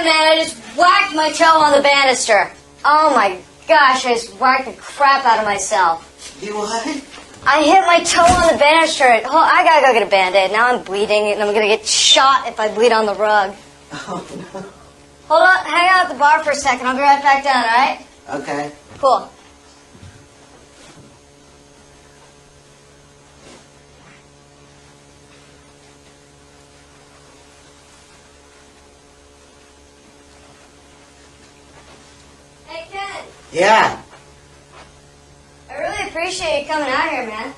man, I just whacked my toe on the banister. Oh my gosh, I just whacked the crap out of myself. You what? I hit my toe on the banister. I gotta go get a Band-Aid. Now I'm bleeding, and I'm gonna get shot if I bleed on the rug. Oh, no. Hold on, hang out at the bar for a second. I'll be right back down, all right? Okay. Cool. Hey, Ken. Yeah. I really appreciate you coming out here, man.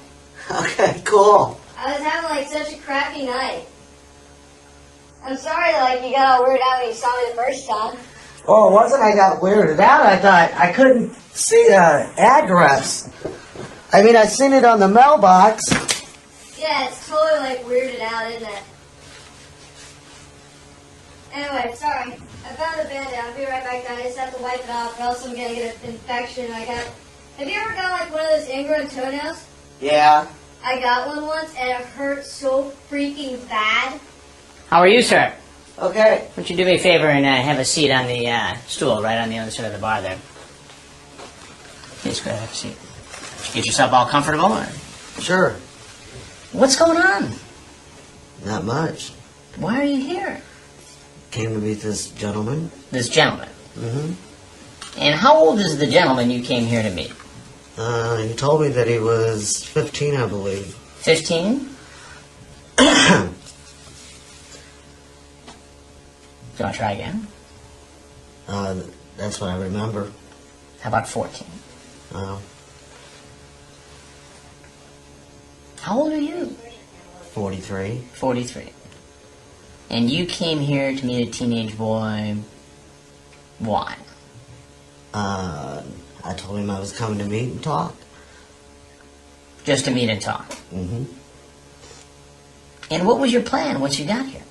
Okay, cool. I was having, like, such a crappy night. I'm sorry, like, you got all weirded out when you saw me the first time. Oh, it wasn't I got weirded out. I thought I couldn't see the address. I mean, I seen it on the mailbox. Yeah, it's totally, like, weirded out, isn't it? Anyway, sorry. I found the Band-Aid. I'll be right back down. I just have to wipe it off, or else I'm gonna get an infection. Have you ever got, like, one of those ingrown toenails? Yeah. I got one once, and it hurt so freaking bad. How are you, sir? Okay. Why don't you do me a favor and have a seat on the stool right on the other side of the bar there. Please go ahead, have a seat. Did you get yourself all comfortable? Or? Sure. What's going on? Not much. Why are you here? Came to meet this gentleman. This gentleman. Mm-hmm. And how old is the gentleman you came here to meet? He told me that he was 15, I believe. 15? Do you want to try again? That's what I remember. How about 14? How old are you? 43. 43. And you came here to meet a teenage boy. Why? I told him I was coming to meet and talk. Just to meet and talk? Mm-hmm. And what was your plan once you got here?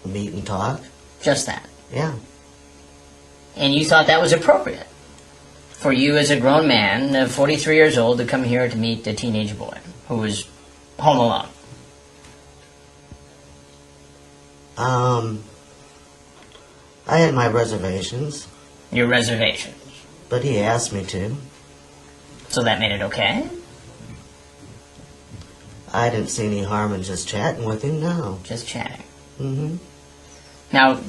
Meet and talk. Just that? Yeah. And you thought that was appropriate for you as a grown man, 43 years old, to come here to meet a teenage boy who was home alone? I had my reservations. Your reservations? But he asked me to. So that made it okay? I didn't see any harm in just chatting with him, no. Just chatting. Mm-hmm. Now,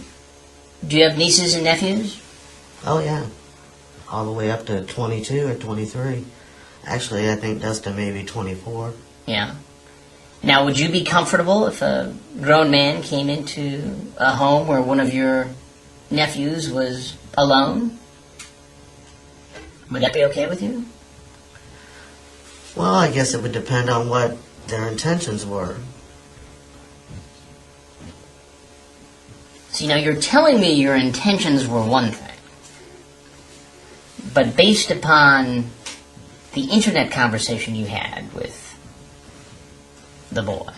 do you have nieces and nephews? Oh, yeah. All the way up to 22 or 23. Actually, I think Dustin may be 24. Yeah. Now, would you be comfortable if a grown man came into a home where one of your nephews was alone? Would that be okay with you? Well, I guess it would depend on what their intentions were. See, now you're telling me your intentions were one thing, but based upon the internet conversation you had with the boy,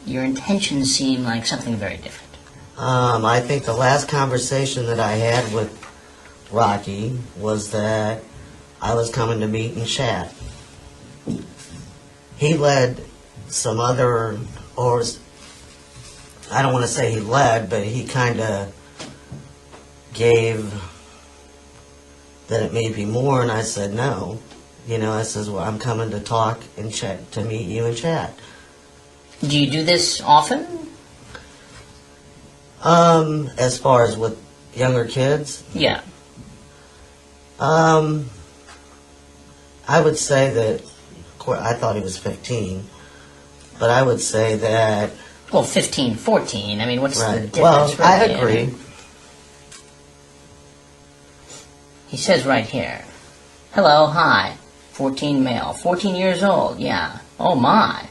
your intentions seem like something very different. I think the last conversation that I had with Rocky was that I was coming to meet and chat. He led some other, or I don't want to say he led, but he kind of gave that it may be more, and I said no. You know, I says, well, I'm coming to talk and chat, to meet you and chat. Do you do this often? As far as with younger kids? Yeah. I would say that, I thought he was 15, but I would say that... Well, 15, 14, I mean, what's the difference? Well, really? I agree. He says right here, hello, hi, 14 male, 14 years old, yeah, oh my,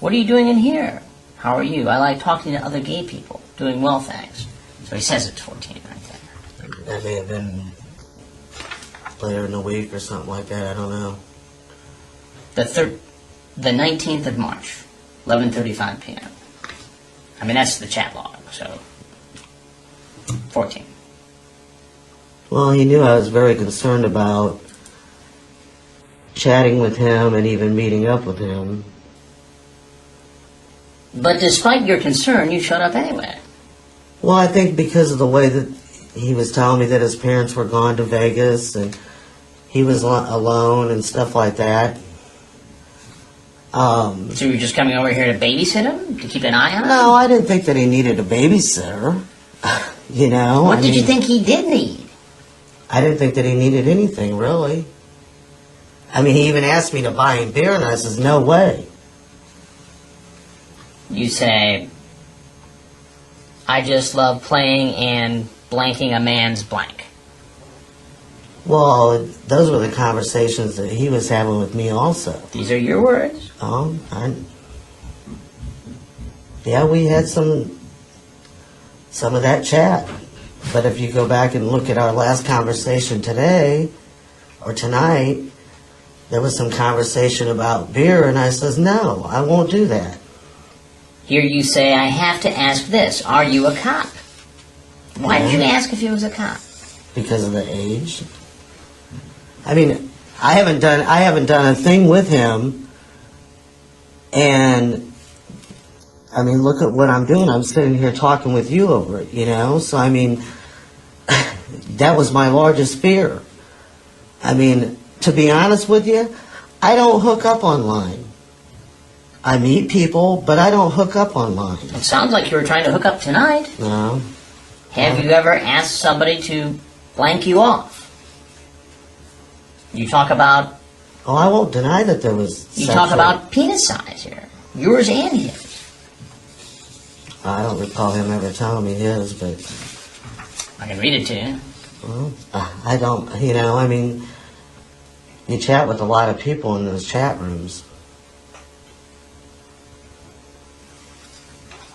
what are you doing in here? How are you? I like talking to other gay people, doing well, thanks. So he says it's 14 right there. That may have been later in the week or something like that, I don't know. The 19th of March, 11:35 p.m. I mean, that's the chat log, so 14. Well, he knew I was very concerned about chatting with him and even meeting up with him. But despite your concern, you showed up anyway. Well, I think because of the way that he was telling me that his parents were gone to Vegas and he was alone and stuff like that. So you were just coming over here to babysit him? To keep an eye on him? No, I didn't think that he needed a babysitter. You know? What did you think he did need? I didn't think that he needed anything, really. I mean, he even asked me to buy him beer, and I says, no way. You say, I just love playing and blanking a man's blank. Well, those were the conversations that he was having with me also. These are your words. Yeah, we had some of that chat. But if you go back and look at our last conversation today, or tonight, there was some conversation about beer, and I says, no, I won't do that. Here you say, I have to ask this. Are you a cop? Why did you ask if he was a cop? Because of the age. I mean, I haven't done a thing with him, and I mean, look at what I'm doing. I'm sitting here talking with you over it, you know? So, I mean, that was my largest fear. I mean, to be honest with you, I don't hook up online. I meet people, but I don't hook up online. It sounds like you were trying to hook up tonight. No. Have you ever asked somebody to blank you off? You talk about... Oh, I won't deny that there was You talk about penis size here. Yours and his. I don't recall him ever telling me his, but... I can read it to you. Well, I don't, you know, I mean, you chat with a lot of people in those chat rooms.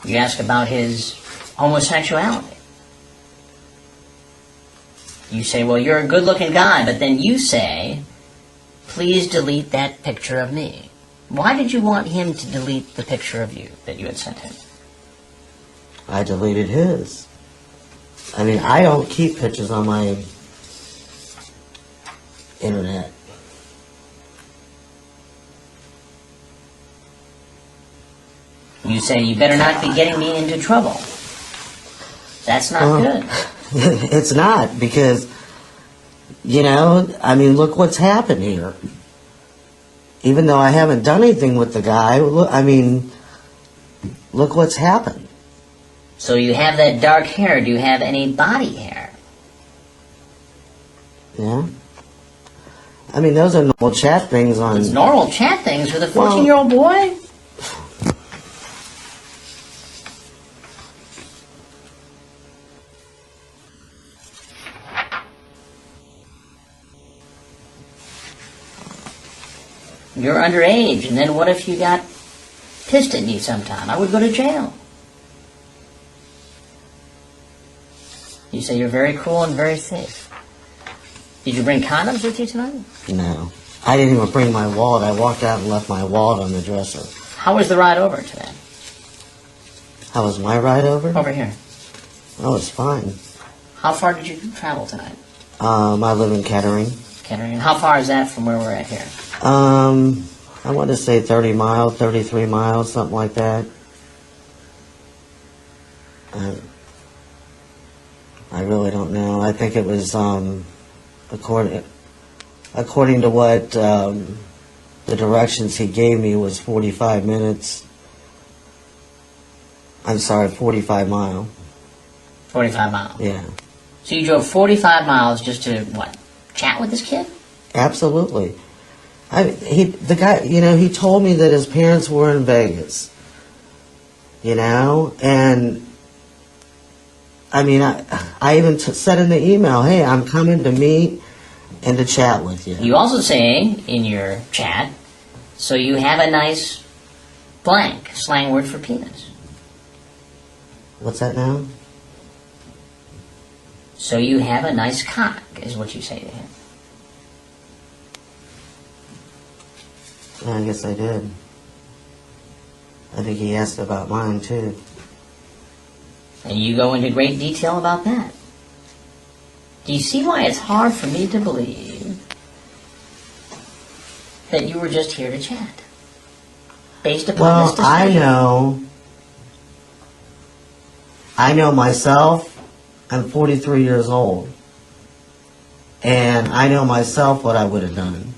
You ask about his homosexuality. You say, well, you're a good-looking guy, but then you say, please delete that picture of me. Why did you want him to delete the picture of you that you had sent him? I deleted his. I mean, I don't keep pictures on my internet. You say, you better not be getting me into trouble. That's not good. It's not, because, you know, I mean, look what's happened here. Even though I haven't done anything with the guy, look, I mean, look what's happened. So you have that dark hair. Do you have any body hair? Yeah. I mean, those are normal chat things on... It's normal chat things with a 14-year-old boy? You're underage, and then what if you got pissed at me sometime? I would go to jail. You say you're very cool and very safe. Did you bring condoms with you tonight? No. I didn't even bring my wallet. I walked out and left my wallet on the dresser. How was the ride over today? How was my ride over? Over here. Oh, it's fine. How far did you travel tonight? I live in Kettering. Kettering. How far is that from where we're at here? I want to say 30 miles, 33 miles, something like that. I really don't know. I think it was, according to what the directions he gave me was 45 minutes. I'm sorry, 45 mile. 45 miles. Yeah. So you drove 45 miles just to, what, chat with this kid? Absolutely. The guy, you know, he told me that his parents were in Vegas. You know, and I mean, I even said in the email, hey, I'm coming to meet and to chat with you. You also say in your chat, so you have a nice blank, slang word for penis. What's that now? So you have a nice cock, is what you say to him. Yeah, I guess I did. I think he asked about mine, too. And you go into great detail about that. Do you see why it's hard for me to believe that you were just here to chat? Based upon this Well, discussion. I know myself. I'm 43 years old. And I know myself what I would have done.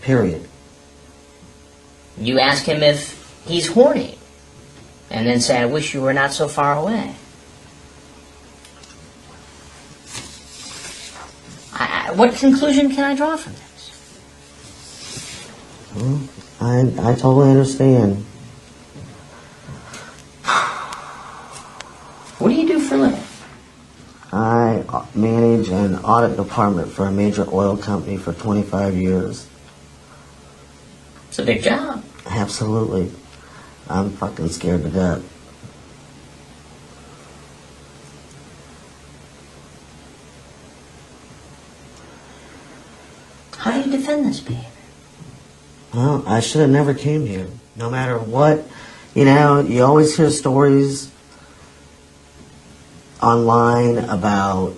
Period. You ask him if he's horny, and then say, I wish you were not so far away. What conclusion can I draw from this? Well, I totally understand. What do you do for a living? I manage an audit department for a major oil company for 25 years. It's a big job. Absolutely. I'm fucking scared to death. How do you defend this behavior? Well, I should have never came here. No matter what, you know, you always hear stories online about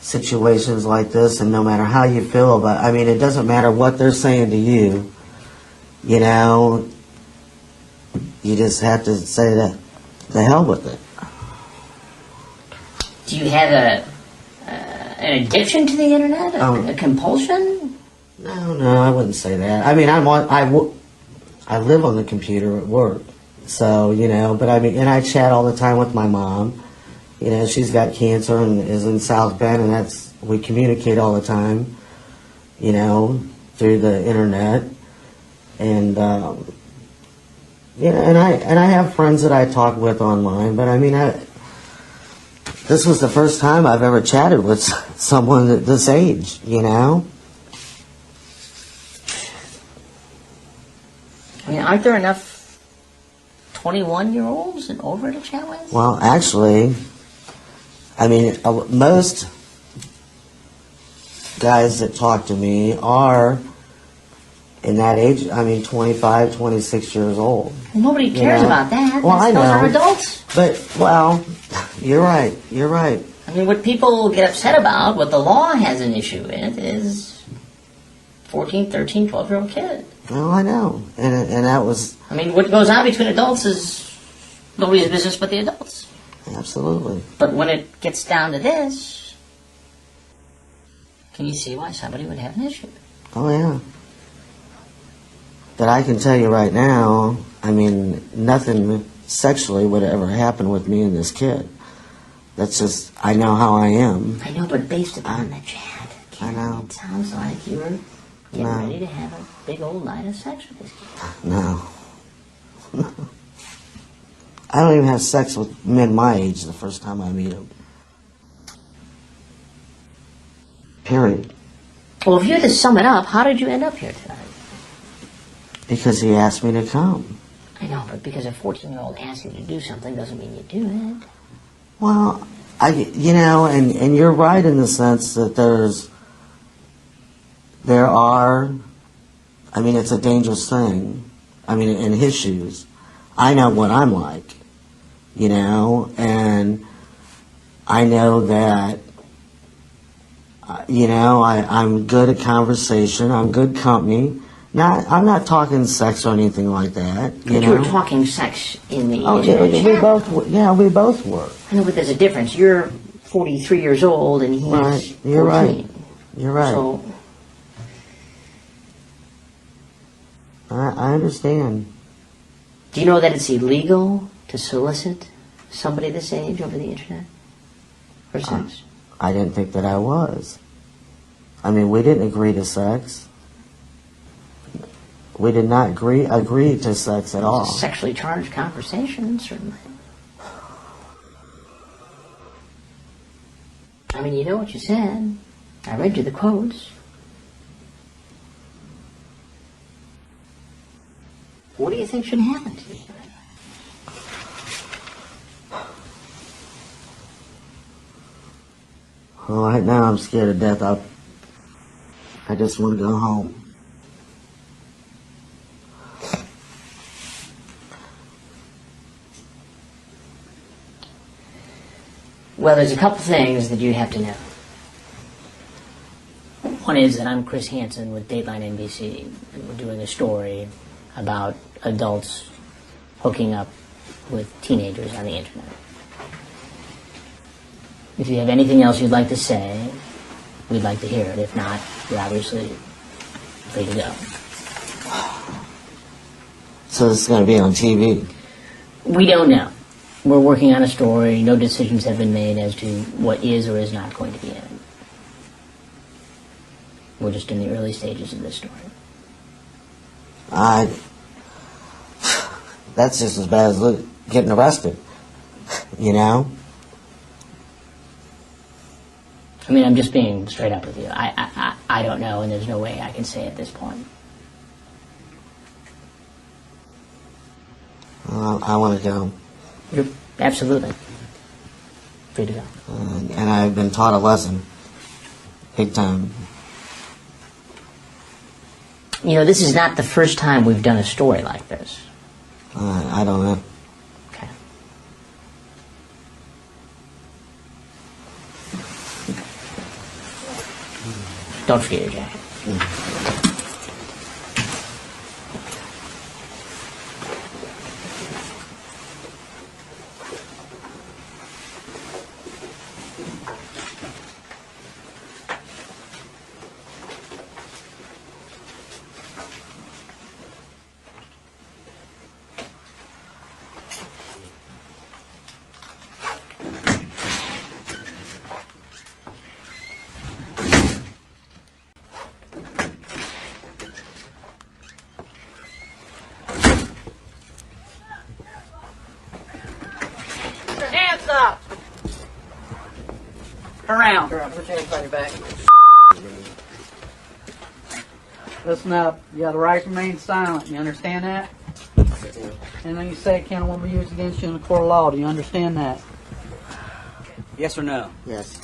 situations like this, and no matter how you feel about, I mean, it doesn't matter what they're saying to you, you know, you just have to say that, the hell with it. Do you have an addiction to the internet? A compulsion? No, I wouldn't say that. I mean, I live on the computer at work, so, you know, but I mean, and I chat all the time with my mom. You know, she's got cancer and is in South Bend, and we communicate all the time, you know, through the internet. And, you know, and I have friends that I talk with online, but I mean, this was the first time I've ever chatted with someone at this age, you know? I mean, aren't there enough 21-year-olds and over to chat with? Well, actually, I mean, most guys that talk to me are in that age, I mean, 25, 26 years old. Well, nobody cares about that. Well, I know. Those are adults. But, well, you're right. I mean, what people get upset about, what the law has an issue with, is 14, 13, 12-year-old kid. Well, I know. And that was... I mean, what goes on between adults is nobody's business but the adults. Absolutely. But when it gets down to this, can you see why somebody would have an issue? Oh, yeah. But I can tell you right now, I mean, nothing sexually would ever happen with me and this kid. That's just, I know how I am. I know, but based upon the chat, I know. It sounds like you were getting ready to have a big old night of sex with this kid. No. I don't even have sex with men my age the first time I meet them. Period. Well, if you had to sum it up, how did you end up here tonight? Because he asked me to come. I know, but because a 14-year-old asks you to do something doesn't mean you do it. Well, you know, and you're right in the sense that there are, I mean, it's a dangerous thing. I mean, in his shoes, I know what I'm like, you know, and I know that, you know, I'm good at conversation, I'm good company. I'm not talking sex or anything like that. You know? were talking sex in the we both were. I know, but there's a difference. You're 43 years old and he's right. You're 14. Right. You're right. So I understand. do you know that it's illegal to solicit somebody this age over the internet for sex? I didn't think that I was. I mean, we didn't agree to sex. We did not agree to sex at all. Sexually charged conversation, certainly. I mean, you know what you said. I read you the quotes. What do you think should happen to you? Well, right now I'm scared to death. I just want to go home. Well, there's a couple things that you have to know. One is that I'm Chris Hansen with Dateline NBC, and we're doing a story about adults hooking up with teenagers on the internet. If you have anything else you'd like to say, we'd like to hear it. If not, you're obviously free to go. So this is going to be on TV? We don't know. We're working on a story. No decisions have been made as to what is or is not going to be in it. We're just in the early stages of this story. That's just as bad as getting arrested, you know? I mean, I'm just being straight up with you. I don't know, and there's no way I can say at this point. I want to go. You're absolutely free to go. And I've been taught a lesson. Big time. You know, this is not the first time we've done a story like this. I don't know. Okay. Don't forget your jacket. Hands up! Around. Put your hands on your back. Listen up. You got the right to remain silent. You understand that? Anything you say can be used against you in the court of law. Do you understand that? Yes or no? Yes.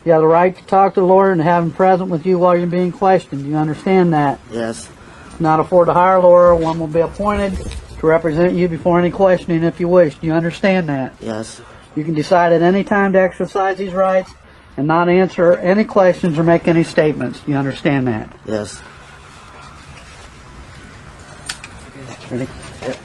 You have the right to talk to the lawyer and have him present with you while you're being questioned. Do you understand that? Yes. Not afford to hire a lawyer. One will be appointed to represent you before any questioning if you wish. Do you understand that? Yes. You can decide at any time to exercise these rights and not answer any questions or make any statements. Do you understand that? Yes. Ready? Yep.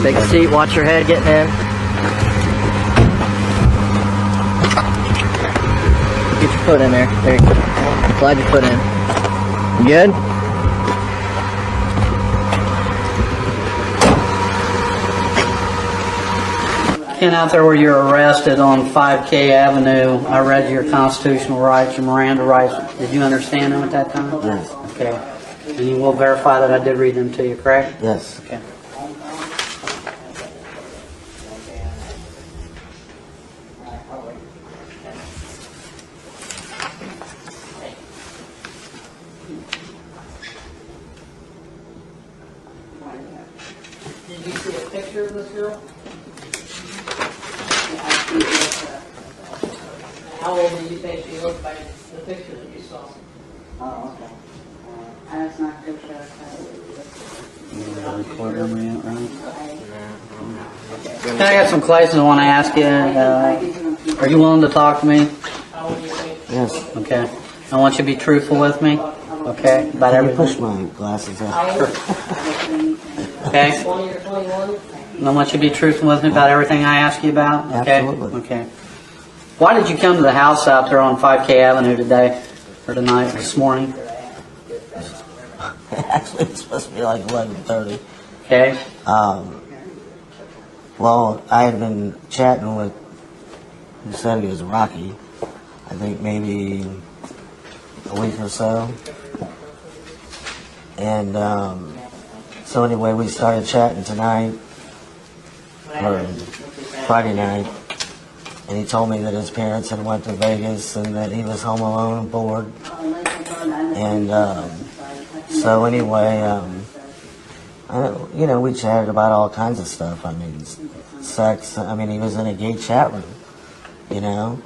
Take a seat, watch your head getting in. Get your foot in there. There you go. Slide your foot in. You good? Ken, out there where you're arrested on 5K Avenue, I read your constitutional rights, your Miranda rights. Did you understand them at that time? Yes. Okay. And you will verify that I did read them to you, correct? Yes. Okay. Did you see a picture of this girl? How old do you think she looked by the picture that you saw? Oh, okay. That's not too sure. I got some questions I want to ask you. Are you willing to talk to me? Yes. Okay. I want you to be truthful with me. Okay? About Can you everything. push my glasses up? Okay? And I want you to be truthful with me about everything I ask you about. Okay? Absolutely. Okay. Why did you come to the house out there on 5K Avenue today? Or tonight, this morning? Actually, it's supposed to be like 11:30. Okay? Well, I had been chatting with, who said he was Rocky, I think maybe a week or so. And so anyway, we started chatting tonight, or Friday night, and he told me that his parents had went to Vegas and that he was home alone and bored. And so anyway, we chatted about all kinds of stuff. I mean, sex. I mean, he was in a gay chat room, you know.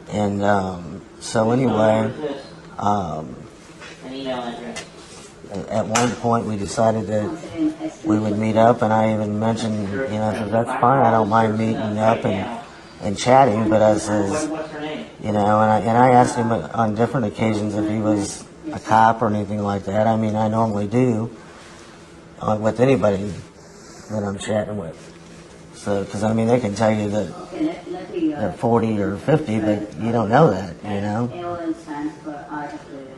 And so anyway, at one point we decided that we would meet up, and I even mentioned, that's fine. I don't mind meeting up and chatting, but I says, and I asked him on different occasions if he was a cop or anything like that. I mean, I normally do with anybody that I'm chatting with. So, because I mean, they can tell you that they're 40 or 50, but you don't know that,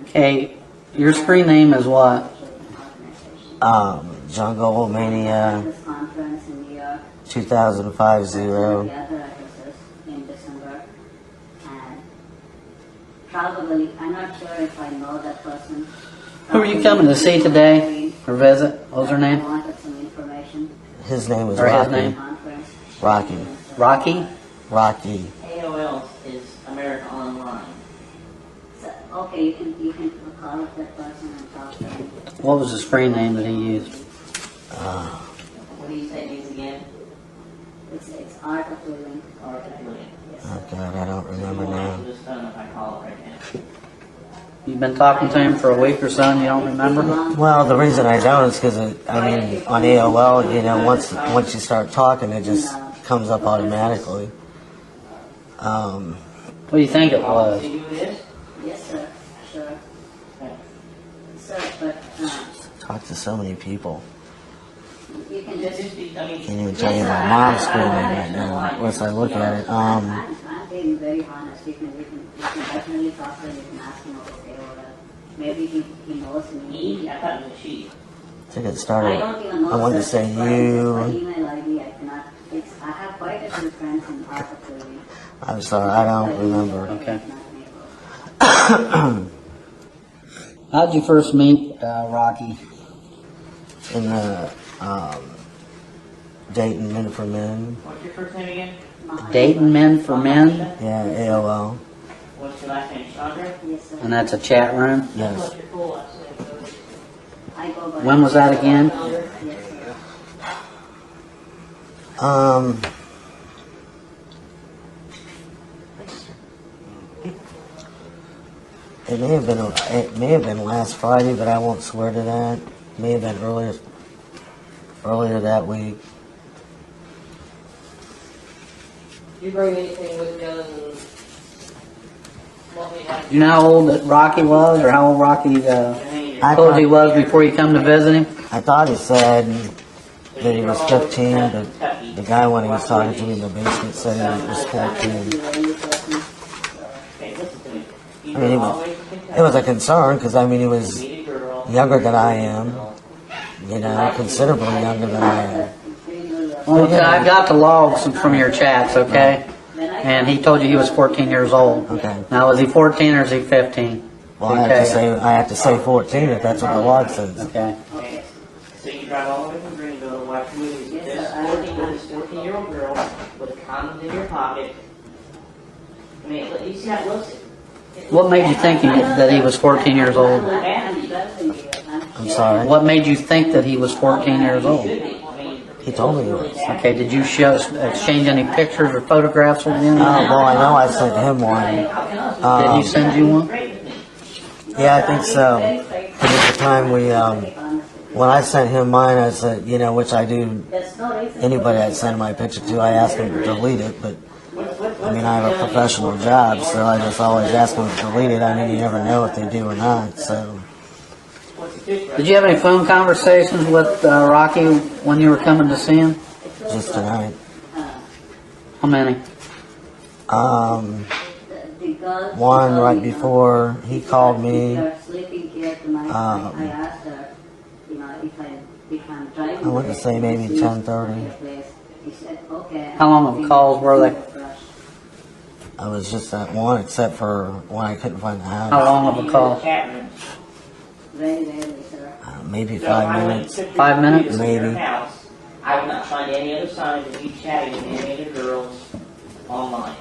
Okay, your screen name is what? Jungle Mania 2050. Probably, I'm not sure if I know that person. Who are you coming to see today or visit? What was her name? I wanted some information. His name was Or his Rocky. name? Rocky. Rocky? Rocky. AOL is America Online. So, okay, you can call that person and talk to him. What was the screen name that he used? What do you say it means again? It's Art of Living. Art of Living. Oh God, I don't remember now. This phone if I call it right now. You've been talking to him for a week or so and you don't remember? Well, the reason I don't is because, on AOL, once you start talking, it just comes up automatically. What do you think it was? Do you do this? Yes, sir. Sure. Sir, but Talk to so many people. you can just. Can't even tell you my mom's screen name right now. Once I look at it, I'm being very honest. You can definitely talk to him. You can ask him over there. Maybe he knows me. I thought it was she. I think it started. I don't even know. I wanted to sir. say My you. email ID, I cannot. I have quite a few friends in Art of Living. I'm sorry, I don't remember. Okay. How'd you first meet Rocky? In the Dayton Men for Men. What's your first name again? Dayton Men for Men? Yeah, AOL. What's your last name? Chandra? Yes, sir. And that's a chat room? Yes. What's your full last name? I go by. When was that again? Yes, sir. It may have been last Friday, but I won't swear to that. It may have been earlier that week. You bring anything with you other than what we have? Do you know how old that Rocky was, or how old Rocky I told thought, he was before you come to visit him? I thought he said that he was 15, but the guy when he was talking to me in the basement said he was 14. Okay, listen to me. You I mean, it was a concern because he was meet a girl. younger than I am, considerably younger than I am. Well, I got the logs from your chats, okay? And he told you he was 14 years old. Okay. Now, is he 14 or is he 15? Well, I have to say 14 if that's what the log says. Okay. Okay. So you drive all the way from Greenville to watch movies with this 14-year-old girl with condoms in your pocket. I mean, you see how it looks? What made you think that he was 14 years old? I'm sorry. What made you think that he was 14 years old? He told me he was. Okay, did you exchange any pictures or photographs with him? Well, I know I sent him one. Did he send you one? Yeah, I think so. And at the time when I sent him mine, I said, which I do, anybody I send my picture to, I ask him to delete it, but I have a professional job, so I just always ask them to delete it. You never know if they do or not, so. Did you have any phone conversations with Rocky when you were coming to see him? Just tonight. How many? One right before he called me. I want to say maybe 10:30. How long of calls were they? I was just at one, except for when I couldn't find the How house. long of a call? Maybe 5 minutes. 5 minutes? Maybe. I will not find any other signs of you chatting with any other girls online.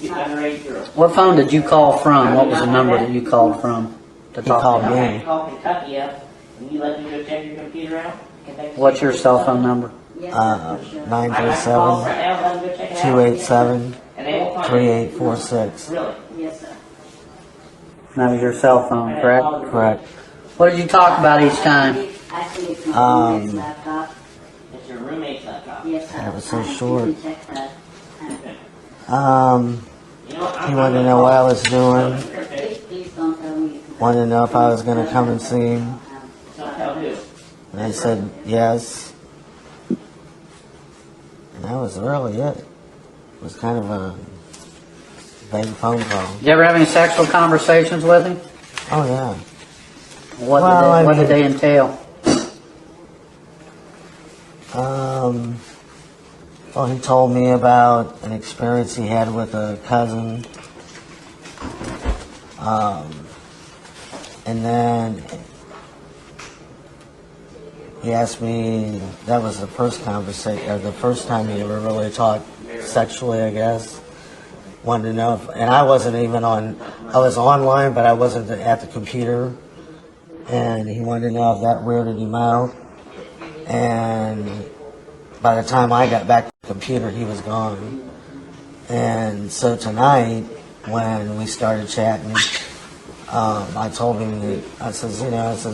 You underage girls. What phone did you call from? What was the number that you called from? To He talk called to him? me. Call Kentucky up, and you let me go check your computer out. What's your cell phone number? 937-287-3846. Really? Yes, sir. That was your cell phone, correct? Correct. What did you talk about each time? Actually, it's my roommate's laptop. It's your roommate's laptop. Yes, sir. That was so You short. can check that. He wanted to know what I was doing. Please don't tell me. Wanted to know if I was going to come and see him. Don't tell who. And I said yes. And that was really it. It was kind of a vague phone call. Did you ever have any sexual conversations with him? Oh, yeah. What, Well, what I did they entail? Well, he told me about an experience he had with a cousin. And then he asked me, that was the first conversation, or the first time he ever really talked sexually, I guess. Wanted to know if, and I wasn't even on, I was online, but I wasn't at the computer. And he wanted to know if that weirded him out. And by the time I got back to the computer, he was gone. And so tonight, when we started chatting, I told him that, I says,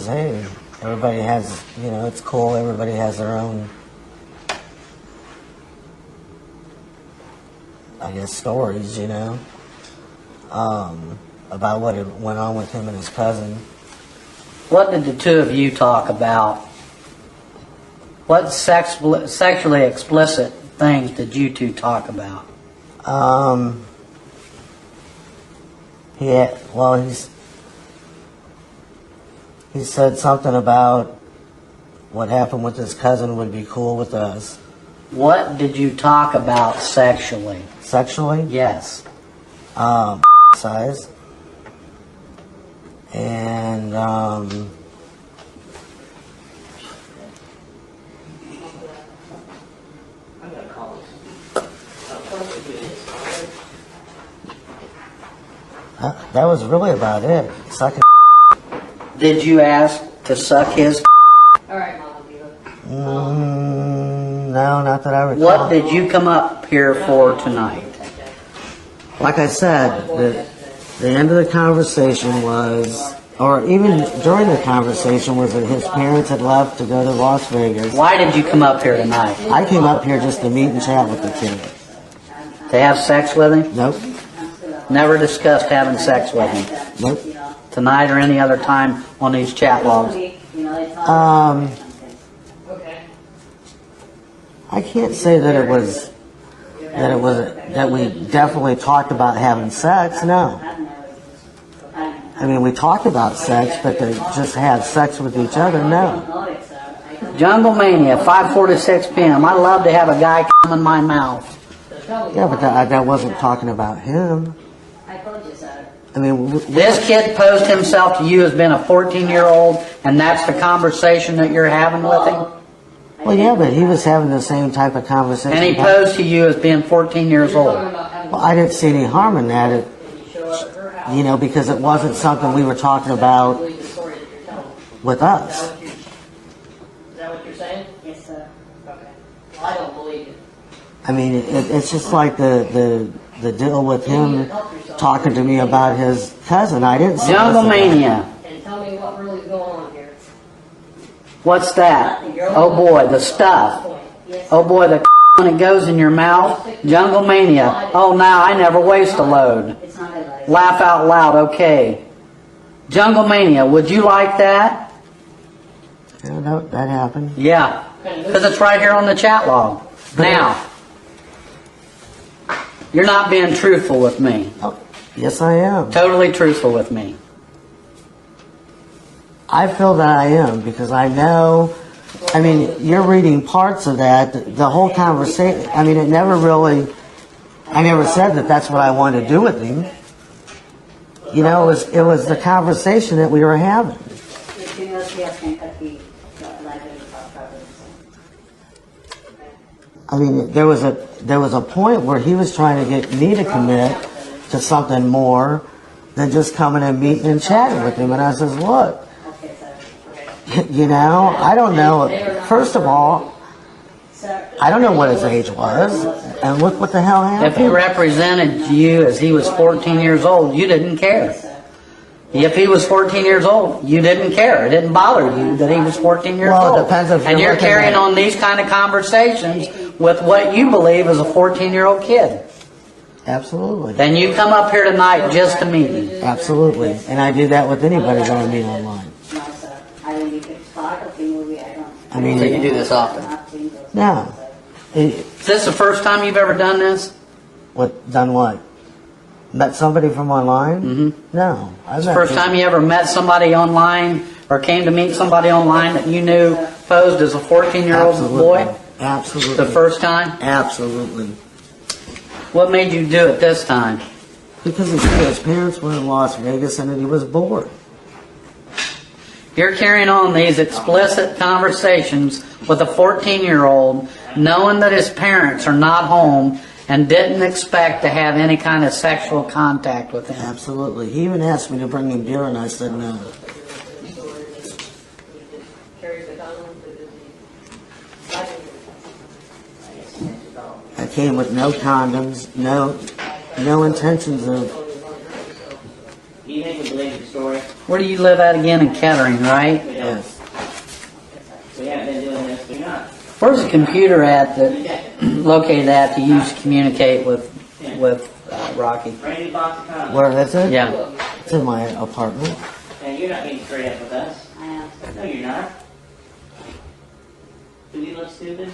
hey, everybody has, it's cool, everybody has their own, I guess, stories, about what had went on with him and his cousin. What did the two of you talk about? What sexually explicit things did you two talk about? He said something about what happened with his cousin would be cool with us. What did you talk about sexually? Sexually? Yes. Size. And, that was really about it. Sucking. Did you ask to suck his? Alright, Mama. No, not that I recall. What did you come up here for tonight? Like I said, the end of the conversation was, or even during the conversation, was that his parents had left to go to Las Vegas. Why did you come up here tonight? I came up here just to meet and chat with the kid. To have sex with him? Nope. Never discussed having sex with him. Nope. Tonight or any other time on these chat logs? I can't say that we definitely talked about having sex. No. I mean, we talked about sex, but to just have sex with each other, no. Jungle Mania, 5:46 p.m. I love to have a guy come in my mouth. Yeah, but that wasn't talking about him. I mean, This kid posed himself to you as being a 14-year-old, and that's the conversation that you're having with him? well, yeah, but he was having the same type of conversation. And he posed to you as being 14 years old. Well, I didn't see any harm in that, because it wasn't something we were talking about with us. Is that what you're saying? Yes, sir. Okay. Well, I don't believe you. I mean, it's just like the deal with him talking to me about his cousin. I didn't see Jungle Mania. And tell me what really is going on here. What's that? Oh boy, the stuff. Oh boy, the when it goes in your mouth. Jungle Mania. Oh, now I never waste a load. It's not like Laugh out loud, okay. Jungle Mania, would you like that? Yeah, that happened. Yeah, because it's right here on the chat log. Now, you're not being truthful with me. Oh, yes, I am. Totally truthful with me. I feel that I am because I know. I mean, you're reading parts of that. The whole conversation. I mean, it never really. I never said that that's what I wanted to do with him. It was the conversation that we were having. I mean, there was a point where he was trying to get me to commit to something more than just coming and meeting and chatting with him. And I says, look, I don't know. First of all, I don't know what his age was, and look what the hell happened. If he represented you as he was 14 years old, you didn't care. If he was 14 years old, you didn't care. It didn't bother you that he was 14 years Well, old. it depends if and you're you're looking carrying at- on these kind of conversations with what you believe is a 14-year-old kid. Absolutely. Then you come up here tonight just to meet me. Absolutely. And I do that with anybody that I meet online. No, sir. I mean, if it's part of the movie, I don't. I mean, So you do this often? Not seen those. No. Is this the first time you've ever done this? Done what? Met somebody from online? Mm-hmm. No. It's the first time you ever met somebody online or came to meet somebody online that you knew posed as a 14-year-old boy? Absolutely. The first time? Absolutely. What made you do it this time? Because his parents were in Las Vegas and he was bored. You're carrying on these explicit conversations with a 14-year-old, knowing that his parents are not home and didn't expect to have any kind of sexual contact with him. Absolutely. He even asked me to bring him beer and I said no. I came with no condoms, no intentions of. Do you think we believe the story? Where do you live at again? In Kettering, right? Yes. We haven't been doing this, we're not. Where's the computer at that located at to use to communicate with Rocky? Randy box of condoms. Where is it? Yeah. It's in my apartment. And you're not being straight up with us. I am. No, you're not. Do we look stupid?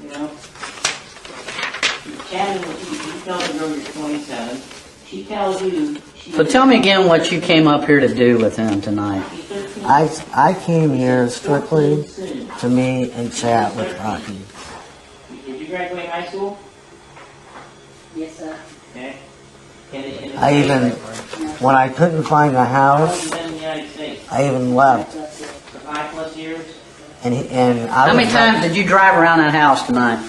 You know? Chatting with you tell the girl you're 27. She tells you she So tell me again what you came up here to do with him tonight. she's 13. I came here strictly to meet and chat with Rocky. Did you graduate high school? Yes, sir. Okay. I even, when I couldn't find a How long house, have you been in the United States? I even left. For 5+ years? And I How many was- times did you drive around that house tonight?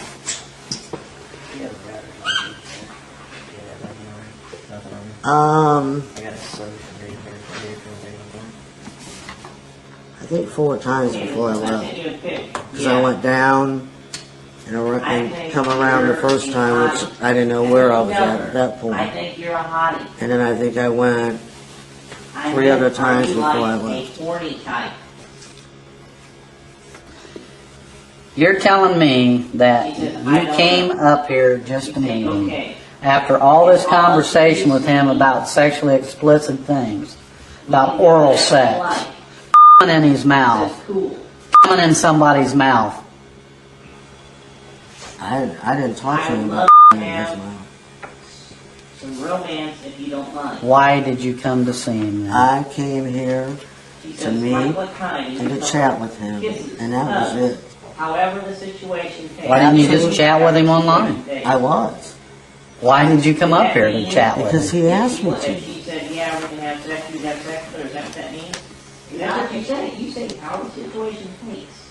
I think 4 times before I left. Didn't even pick. Because I went down and come around the first time, which I didn't know where I was at that I point. think you're a hottie. And then I think I went I 3 think other times you before I like left. a horny type. You're telling me that you came up here just to meet him Okay. after all this conversation with him about sexually explicit things, about oral sex, in his mouth, Cool. coming in somebody's mouth. I didn't talk to him about in his mouth. Some romance if you don't mind. Why did you come to see him then? I came here She to says, meet like what kind? and to chat with him, and that was it. However the situation takes. Why didn't you just chat with him online? I was. Why did you come up here to chat with Because him? he asked me If to. she said, yeah, we can have sex, you have sex, or is that what that means? That's what you say. You say how the situation takes.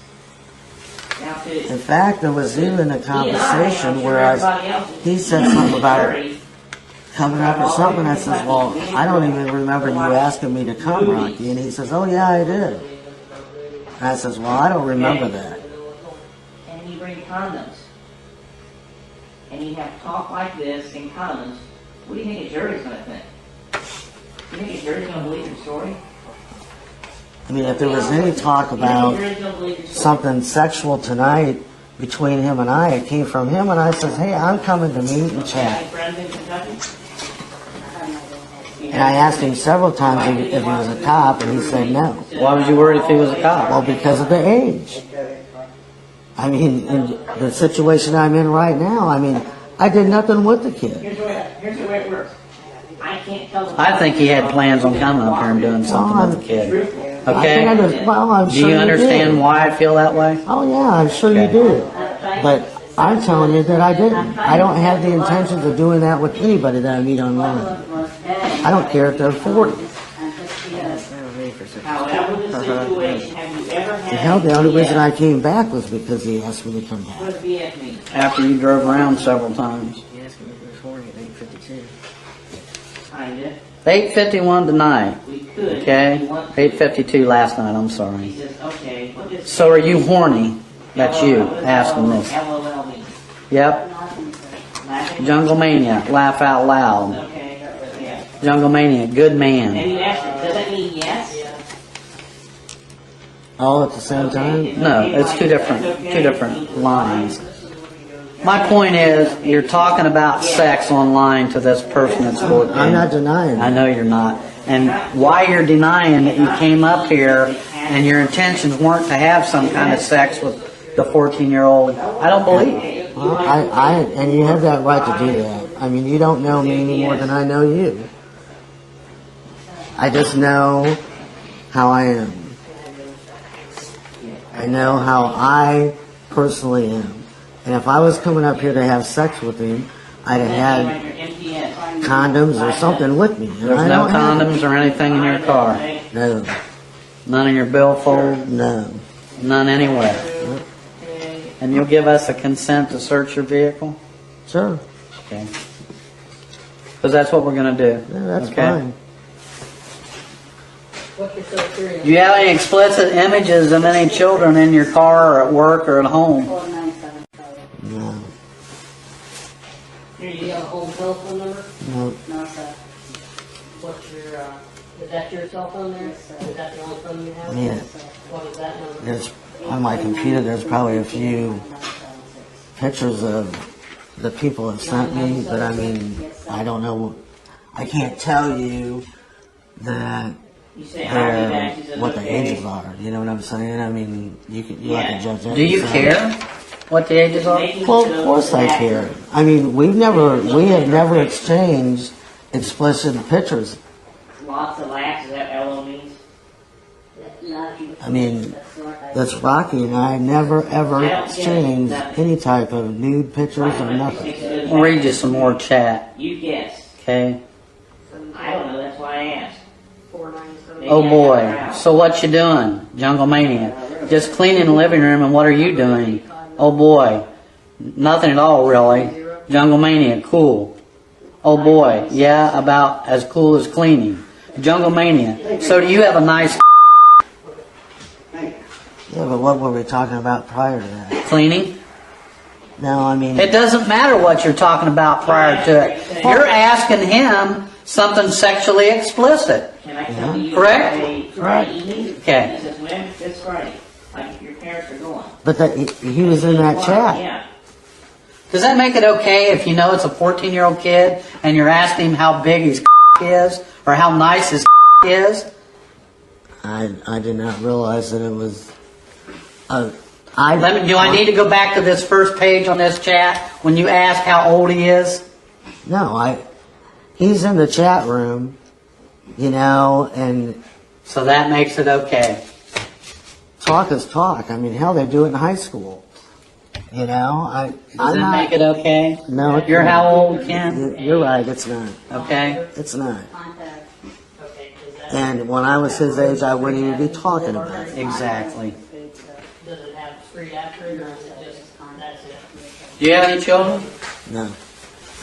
Now, to In fact, there was even a conversation where he said something about coming up or something. I says, well, I don't even remember you asking me to come, Rocky. And he says, oh yeah, I did. And I says, well, I don't remember that. And you bring condoms. And you have talk like this in condoms. What do you think a jury's going to think? You think a jury's going to believe your story? I mean, if there was any talk You think a about jury's going to believe your story? something sexual tonight between him and I, it came from him, and I says, hey, I'm coming to meet and You chat. have friends in Kentucky? And I asked him several times if he was a cop, and he said no. Why was you worried if he was a cop? Well, because of the age. I mean, in the situation I'm in right now, I mean, I did nothing with the kid. Here's the way it works. I can't tell them. I think he had plans on coming up here and doing something with the kid. I think Okay? I'm Do sure you you understand did. why I feel that way? Oh yeah, I'm sure you Okay. do. But I'm telling you that I didn't. I don't have the intentions of doing that with anybody that I meet online. I don't care if they're 40. However the situation, have you ever had? The hell, the only reason I came back was because he asked me to come back. What does BS mean? After you drove around several times. Kinda. 8:51 tonight. We could. Okay? if you want to. 8:52 last night, I'm He sorry. says, okay, what does So are you horny? That's you asking this. LOL mean? Yep. Laughing? Jungle Mania. Laugh out loud. Okay, yeah. Jungle Mania, good man. And you asked her, does that mean yes? All at the same time? No, it's two different lines. My point is, you're talking about sex online to this person that's 14. I'm not denying I it. know you're not. And why you're denying that you came up here and your intentions weren't to have some kind of sex with the 14-year-old, I don't believe. Well, and you have that right to do that. I mean, you don't know me any more than I know you. I just know how I am. I know how I personally am. And if I was coming up here to have sex with him, I'd have had condoms or something with me. And There's I no don't have condoms or anything in your car. it. No, None in your billfold, no. none anywhere. And you'll give us a consent to search your vehicle? Sure. Okay. Because that's what we're going to do. Yeah, that's okay? fine. Do you have any explicit images of any children in your car or at work or at home? 4975. No. Here, you got a home telephone number? No. No, sir. What's your, is that your cell phone there? Is that the only phone you have? Yeah. What is that number? There's, on my computer, there's probably a few pictures of the people have sent me, but I mean, I don't know. I can't tell you that You say how many they're matches in what the the day? ages are. You know what I'm saying? I mean, you have to judge that. Do you yourself. care what the ages are? Well, of course I care. I mean, we have never exchanged explicit pictures. Lots of laughs, is that LO means? I mean, that's Rocky and I never ever exchanged any type of nude pictures or nothing. We'll read you some more chat, You guess. okay? I don't know, that's why I asked. Oh boy, so what you doing, Jungle Mania? Just cleaning the living room, and what are you doing? Oh boy, nothing at all really. Jungle Mania, cool. Oh boy, yeah, about as cool as cleaning. Jungle Mania, so do you have a nice Yeah, but what were we talking about prior to that? cleaning? No, I mean, It doesn't matter what you're talking about prior to it. You're asking him something sexually explicit. Can I tell you? Correct? Correct. Okay. This is when? This Friday. Like your parents are going. but that he was in that chat. Yeah. Does that make it okay if you know it's a 14-year-old kid and you're asking him how big his is or how nice his is? I did not realize that it was. Do I need to go back to this first page on this chat when you ask how old he is? No, he's in the chat room, you know, and So that makes it okay. talk is talk. I mean, hell, they do it in high school. You know, Does that make it okay? No, it You're can't. how old, Ken? You're right. It's not. Okay. It's not. Contact. And when I was his age, I wouldn't even be talking about it. Exactly. Does it have street after it, or is it just, that's it? Do you have any children? No.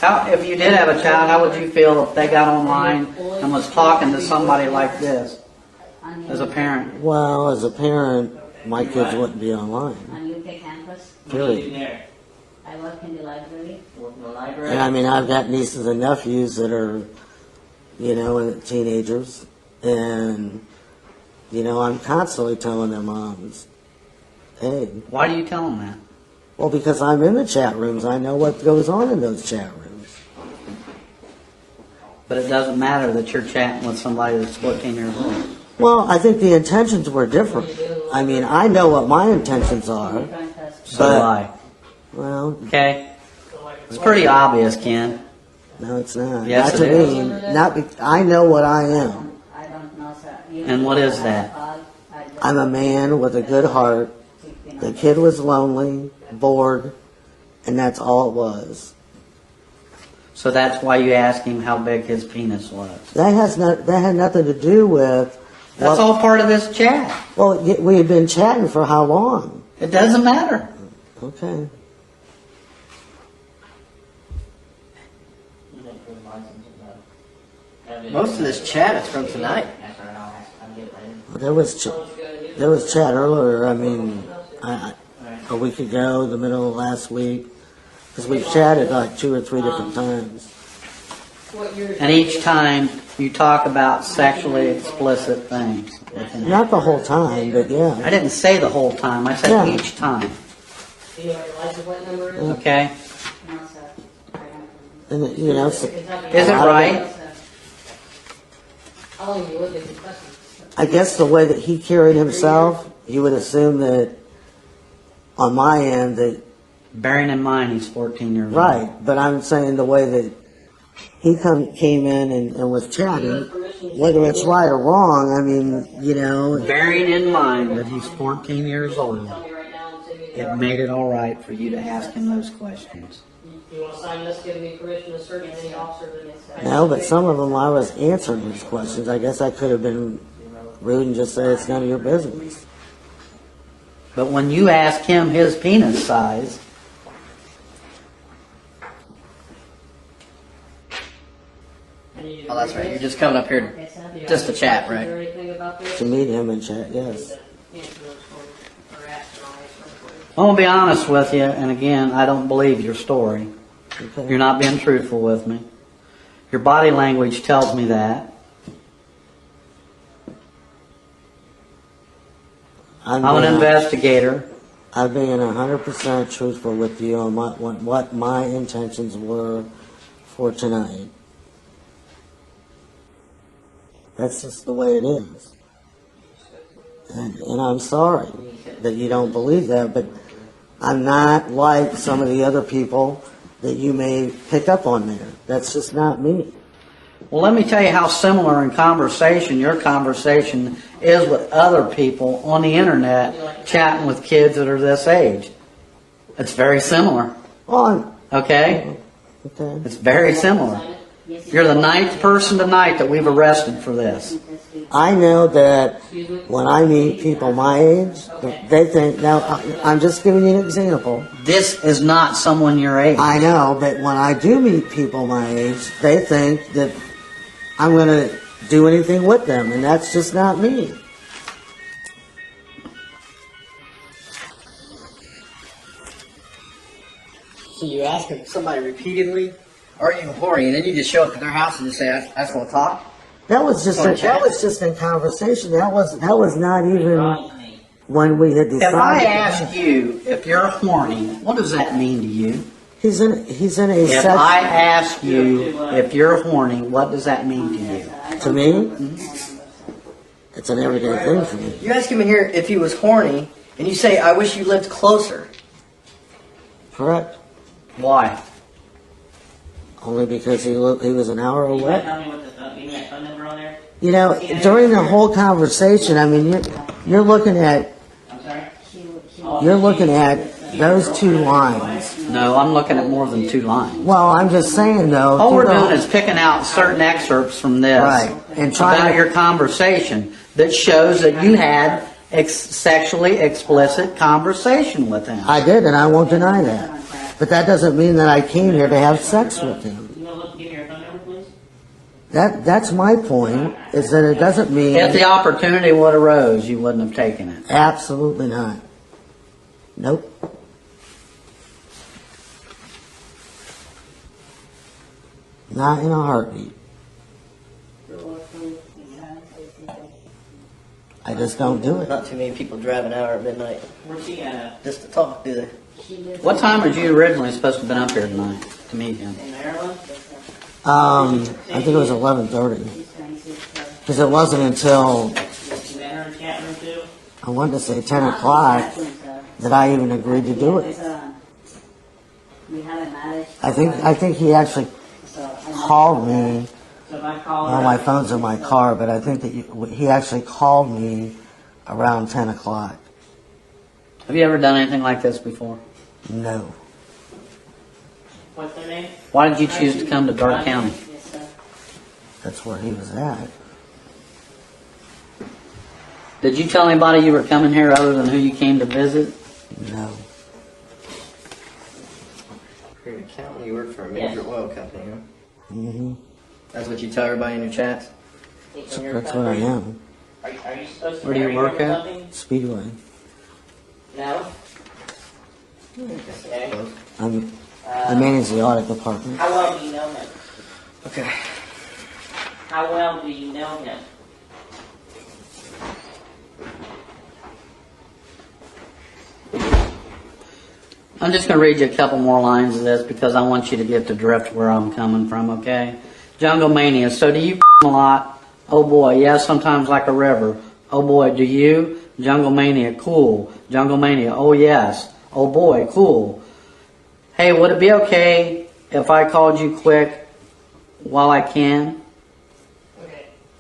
How, if you did have a child, how would you feel if they got online and was talking to somebody like this as a parent? Well, as a parent, my kids wouldn't be online. On UK campus, Period. There. I work in the library. Work in the library. And I mean, I've got nieces and nephews that are, you know, teenagers, and you know, I'm constantly telling their moms, "Hey, Why do you tell them that? well, because I'm in the chat rooms, I know what goes on in those chat rooms." But it doesn't matter that you're chatting with somebody that's 14 years old. Well, I think the intentions were different. I mean, I know what my intentions are. So But- do I. Well, Okay? It's pretty obvious, Ken. no, it's not. Yes, not to it is. me. Not. I know what I am. I don't know, sir. And what is that? I'm a man with a good heart. The kid was lonely, bored, and that's all it was. So that's why you asked him how big his penis was. That had nothing to do with. That's all part of this chat. Well, we had been chatting for how long? It doesn't matter. Okay. Most of this chat is from tonight. There was chat earlier. I mean, a week ago, the middle of last week, because we've chatted like 2 or 3 different times. And each time you talk about sexually explicit things with him. Not the whole time, but I yeah. didn't say the whole time, I said Yeah. each time. Do you know what your license plate number is? Okay? No, sir. I don't. And, you know, so Is it right? How long have you lived in Kentucky? I guess the way that he carried himself, you would assume that on my end that, Bearing in mind he's 14 years old. right, but I'm saying the way that he came in and was chatting, whether it's right or wrong, I mean, you know, Bearing in mind that he's 14 years old, it made it all right for you to ask him those questions. You want to sign this, give me permission to search any officer that no, but some of them I was answering these questions. I guess I could have been rude and just say it's none of your business. But when you ask him his penis size, Oh, that's right. You're just coming up here just to chat, right? To meet him and chat, yes. I'm going to be honest with you, and again, I don't believe your story. Okay. You're not being truthful with me. Your body language tells me that. I'm an investigator. I'm being 100% truthful with you on what my intentions were for tonight. That's just the way it is. And I'm sorry that you don't believe that, but I'm not like some of the other people that you may pick up on there. That's just not me. Well, let me tell you how similar in conversation your conversation is with other people on the internet chatting with kids that are this age. It's very similar. Well, Okay? okay. It's very similar. You're the 9th person tonight that we've arrested for this. I know that when I meet people my age, they think, now, I'm just giving you an example. This is not someone your age. I know, but when I do meet people my age, they think that I'm going to do anything with them, and that's just not me. So you ask somebody repeatedly, "Are you horny?" And then you just show up at their house and just say, "I just want to talk." That was just in conversation. That was not even when we had decided. If I ask you if you're horny, what does that mean to you? He's in a If sex I ask you if you're horny, what does that mean to you? to me. It's an everyday thing for me. You ask him in here if he was horny, and you say, "I wish you lived closer." Correct. Why? Only because he was an hour away. Tell me what the phone number on there? You know, during the whole conversation, I mean, you're looking at I'm sorry? those two lines. No, I'm looking at more than 2 lines. Well, I'm just saying though. All we're you know, doing is picking out certain excerpts from this Right. And trying about to- your conversation that shows that you had sexually explicit conversation with him. I did, and I won't deny that. But that doesn't mean that I came here to have sex with him. You want to give me your phone number, please? That's my point, is that it doesn't mean... If the opportunity would arose, you wouldn't have taken it. Absolutely not. Nope. Not in a heartbeat. I just don't do it. Not too many people drive an hour at midnight Where's he at? just to talk, do they? What time were you originally supposed to have been up here tonight to meet him? In Maryland? I think it was 11:30. Because it wasn't until, You met her in chat room too? I wanted to say 10 o'clock, that I even agreed to do it. We haven't managed. I think he actually called me. So if I call Well, her, my phone's in my car, but I think that he actually called me around 10 o'clock. Have you ever done anything like this before? No. what's their name? Why did you choose to come to Dark County? Yes, sir. That's where he was at. Did you tell anybody you were coming here other than who you came to visit? No. You're an accountant. You work for a major oil company, huh? Hmm. That's what you tell everybody in your chats. That's what I am. Are you supposed to Where do you marry work him or at? something? Speedway. No? Okay. I manage the audit department. How well do you know him? Okay. How well do you know him? I'm just going to read you a couple more lines of this because I want you to get the drift where I'm coming from, okay? Jungle Mania. So do you a lot? Oh boy, yeah, sometimes like a river. Oh boy, do you? Jungle Mania, cool. Jungle Mania, oh yes. Oh boy, cool. Hey, would it be okay if I called you quick while I can?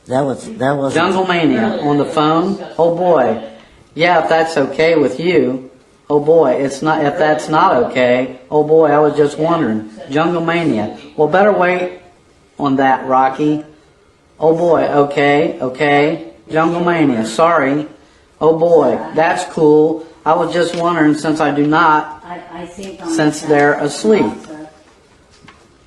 That was Jungle Mania on the phone. Oh boy, yeah, if that's okay with you. Oh boy, it's not. If that's not okay. Oh boy, I was just wondering. Jungle Mania. Well, better wait on that, Rocky. Oh boy, okay. Jungle Mania. Sorry. Oh boy, that's cool. I was just wondering since I do not, since they're asleep.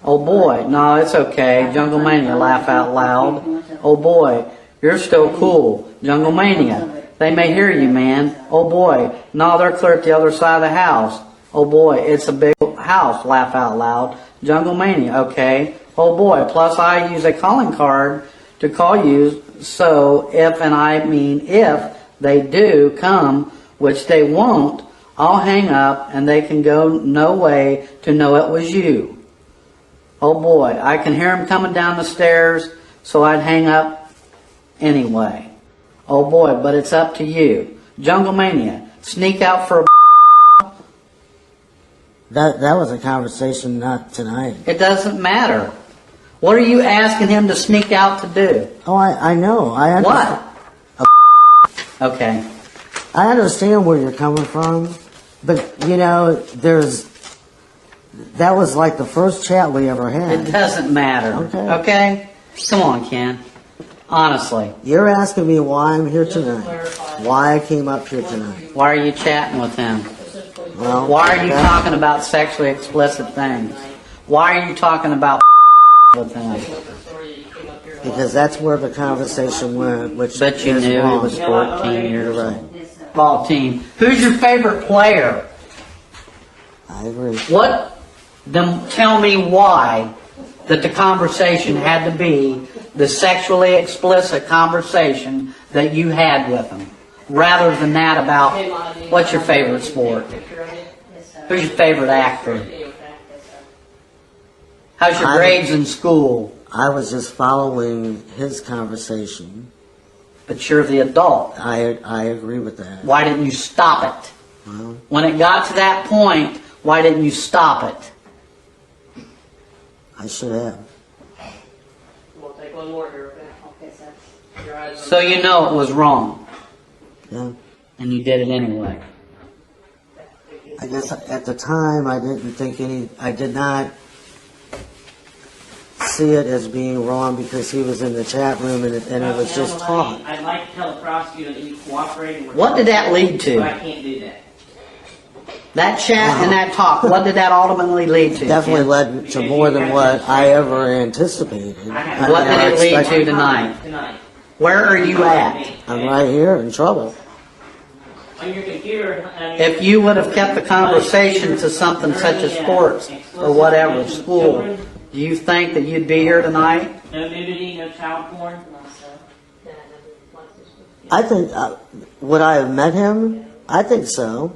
Oh boy, no, it's okay. Jungle Mania, laugh out loud. Oh boy, you're still cool. Jungle Mania, they may hear you, man. Oh boy, no, they're clear at the other side of the house. Oh boy, it's a big house, laugh out loud. Jungle Mania, okay. Oh boy, plus I use a calling card to call you, so if, and I mean if, they do come, which they won't, I'll hang up and they can go no way to know it was you. Oh boy, I can hear him coming down the stairs, so I'd hang up anyway. Oh boy, but it's up to you. Jungle Mania, sneak out for a that was a conversation not tonight. It doesn't matter. What are you asking him to sneak out to do? Oh, I know. I understand. What? Okay. I understand where you're coming from, but that was like the first chat we ever had. It doesn't matter. Okay? Come on, Ken. Honestly. You're asking me why I'm here tonight. Why I came up here tonight. Why are you chatting with him? Well, why are you talking about sexually explicit things? Why are you talking about with him? Because that's where the conversation went, which But you is knew wrong. he was 14 years You're old. right. Ball team. Who's your favorite player? I agree. What? Then tell me why that the conversation had to be the sexually explicit conversation that you had with him, rather than that about what's your favorite sport? Who's your favorite actor? How's your grades in school? I was just following his conversation. But you're the adult. I agree with that. Why didn't you stop it? Well, When it got to that point, why didn't you stop it? I should have. We'll take one more here. So you know it was wrong, Yeah. and you did it anyway. I guess at the time I did not see it as being wrong because he was in the chat room and it was just talk. I'd like to tell the prosecutor that you cooperated with. What did that lead to? But I can't do that. That chat and that talk, what did that ultimately lead to? Definitely Ken? led to more than what I ever anticipated. What did it lead to tonight? Tonight. Where are you at? I'm right here in trouble. On your computer. If you would have kept the conversation to something such as sports or whatever, school, do you think that you'd be here tonight? No nudity, no child porn. I think, would I have met him? I think so.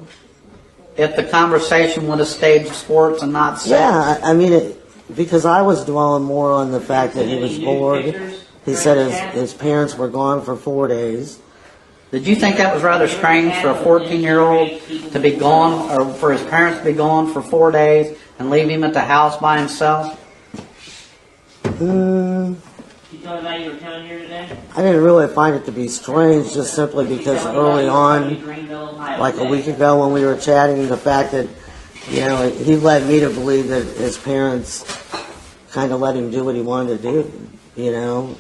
If the conversation would have stayed sports and not sex? Yeah, I mean, because I was dwelling more on the fact that he was bored. He said his parents were gone for 4 days. Did you think that was rather strange for a 14-year-old to be gone, or for his parents to be gone for 4 days and leave him at the house by himself? You told me about you were telling here today? I didn't really find it to be strange, just simply because early on, like a week ago when we were chatting, the fact that, he led me to believe that his parents kind of let him do what he wanted to do,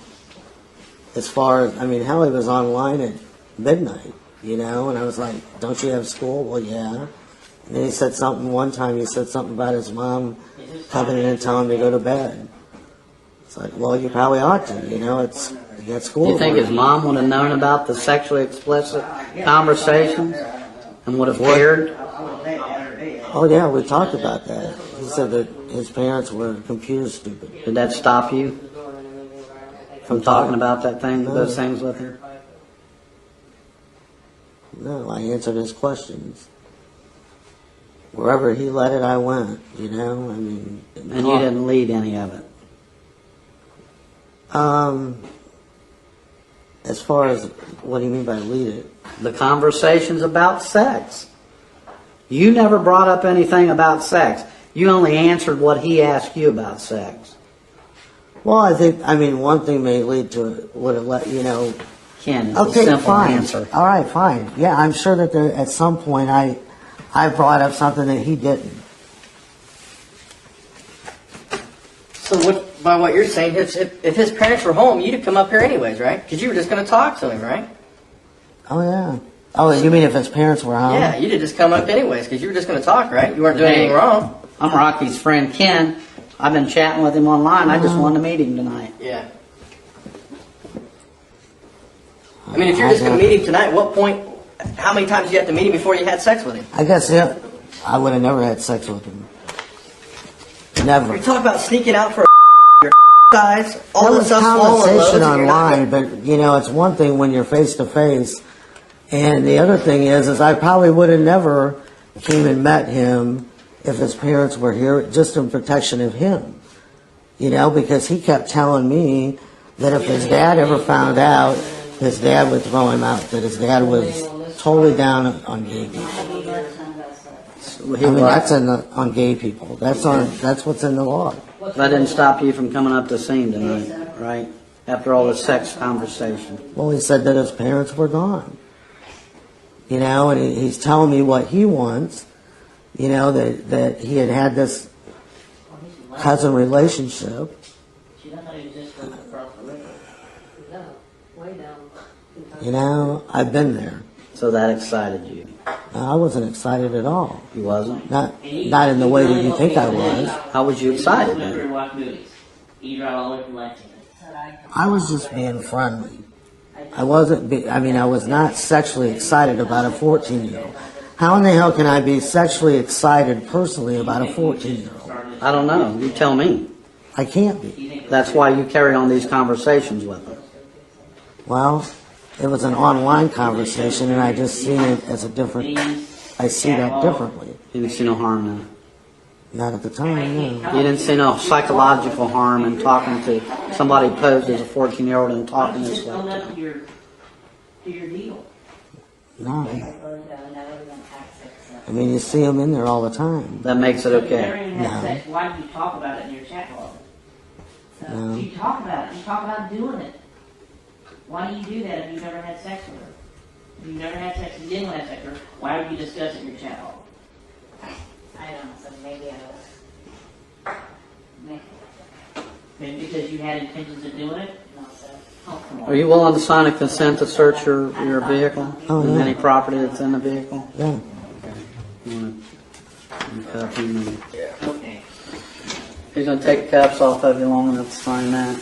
as far as, hell, he was online at midnight, and I was like, don't you have school? Well, yeah. And then he said something about his mom coming in and telling him to go to bed. It's like, well, you probably ought to, you got school. You think his mom would have known about the sexually explicit conversations and would have cared? Oh yeah, we talked about that. He said that his parents were computer stupid. Did that stop you from talking about those things with her? No, I answered his questions. Wherever he led it, I went. You know, I mean. And you didn't lead any of it? As far as, what do you mean by lead it? The conversations about sex. You never brought up anything about sex. You only answered what he asked you about sex. Well, I mean, one thing may lead to would have let, you know. Ken, it's Okay, a simple fine. answer. All right, fine. Yeah, I'm sure that at some point I brought up something that he didn't. So by what you're saying, if his parents were home, you'd have come up here anyways, right? Because you were just going to talk to him, right? Oh, yeah. Oh, you mean if his parents were home? Yeah, you'd have just come up anyways because you were just going to talk, right? You weren't doing anything wrong. I'm Rocky's friend Ken. I've been chatting with him online. I just wanted to meet him tonight. Yeah. I mean, if you're just going to meet him tonight, what point, how many times did you have to meet him before you had sex with him? I guess, yeah, I would have never had sex with him. Never. You're talking about sneaking out for your guys, all That this was stuff swollen conversation loads, and you're not online, but, you know, it's one thing when you're face to face. And the other thing is I probably would have never came and met him if his parents were here, just in protection of him. You know, because he kept telling me that if his dad ever found out, his dad would throw him out, that his dad was totally down on gay people. That's on gay people. That's what's in the law. That didn't stop you from coming up to see him tonight, right? After all the sex conversation. Well, he said that his parents were gone. You know, and he's telling me what he wants. You know, that he had this cousin relationship. You know, I've been there. So that excited you? I wasn't excited at all. You wasn't? Not in the way that you think I was. How was you excited then? I was just being friendly. I was not sexually excited about a 14-year-old. How in the hell can I be sexually excited personally about a 14-year-old? I don't know. You tell me. I can't be. That's why you carry on these conversations with him. Well, it was an online conversation, and I just seen it as I see that differently. You didn't see no harm in it. Not at the time, no. You didn't see no psychological harm in talking to somebody posed as a 14-year-old and talking this way. No. I mean, you see them in there all the time. That makes it okay. No. Why do you talk about it in your chat log? No. You talk about it. You talk about doing it. Why do you do that if you've never had sex with her? If you've never had sex and didn't have sex with her, why would you discuss it in your chat log? I don't know, so maybe I was. Maybe because you had intentions of doing it? No, so. Oh, come on. Are you willing to sign a consent to search your vehicle? Oh, And yeah. any property that's in the vehicle? Yeah. You want to cuff him and Okay. he's going to take the cuffs off of you long enough to sign that.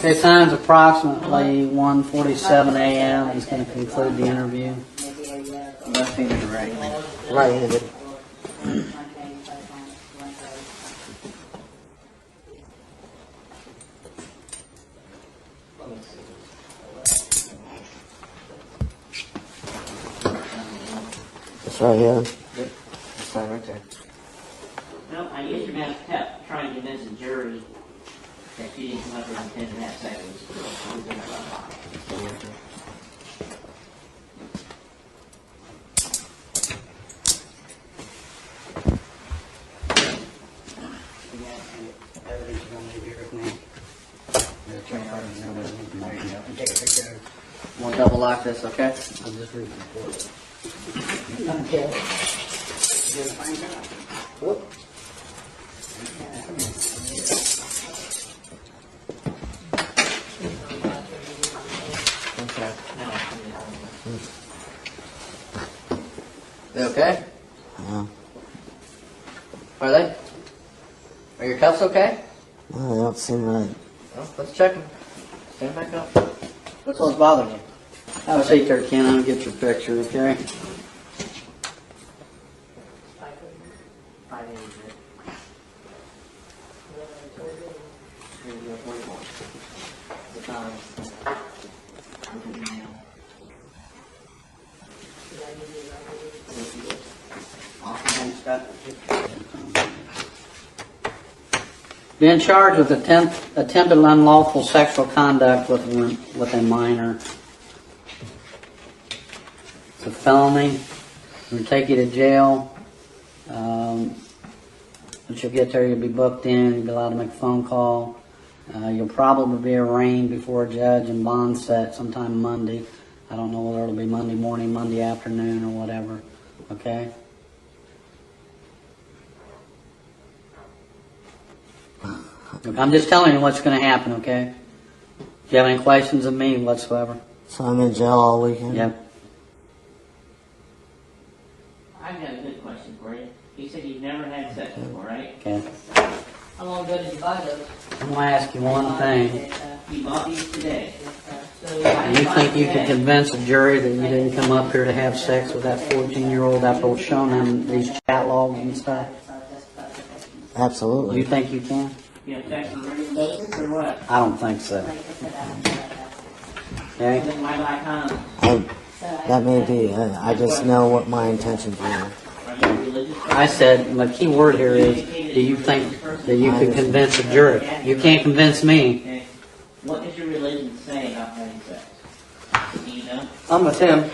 Okay, time's approximately 1:47 a.m. He's going to conclude the interview. Left finger to right. Right-handed. It's right here. Sign right there. No, I guess you're going to have to try and convince the jury that she didn't come up with intent to have sex with We'll double lock this, okay? I'll just read the report. They okay? Yeah. Are they? Are your cuffs okay? Well, they don't seem right. Well, let's check them. Stand back up. What's bothering you? Have a seat there, Ken. I'll get your picture, okay? Been charged with attempted unlawful sexual conduct with a minor. It's a felony. We're going to take you to jail. Once you get there, you'll be booked in. You'll be allowed to make a phone call. You'll probably be arraigned before a judge and bond set sometime Monday. I don't know whether it'll be Monday morning, Monday afternoon, or whatever. Okay? Look, I'm just telling you what's going to happen, okay? Do you have any questions of me whatsoever? So I'm in jail all weekend? Yep. I've got a good question for you. You said you've never had sex before, right? Okay. How long ago did you buy those? I'm going to ask you one thing. You bought these today. So You think you could convince a jury that you didn't come up here to have sex with that 14-year-old after showing them these chat logs and stuff? Absolutely. You think you can? You have sex with radio stations or what? I don't think so. Okay? Then why buy condoms? That may be. I just know what my intentions were. Are you religious? I said, the key word here is, do you think that you could convince a jury? You can't convince me. Okay. What does your religion say about having sex? Do you know? I'm with him.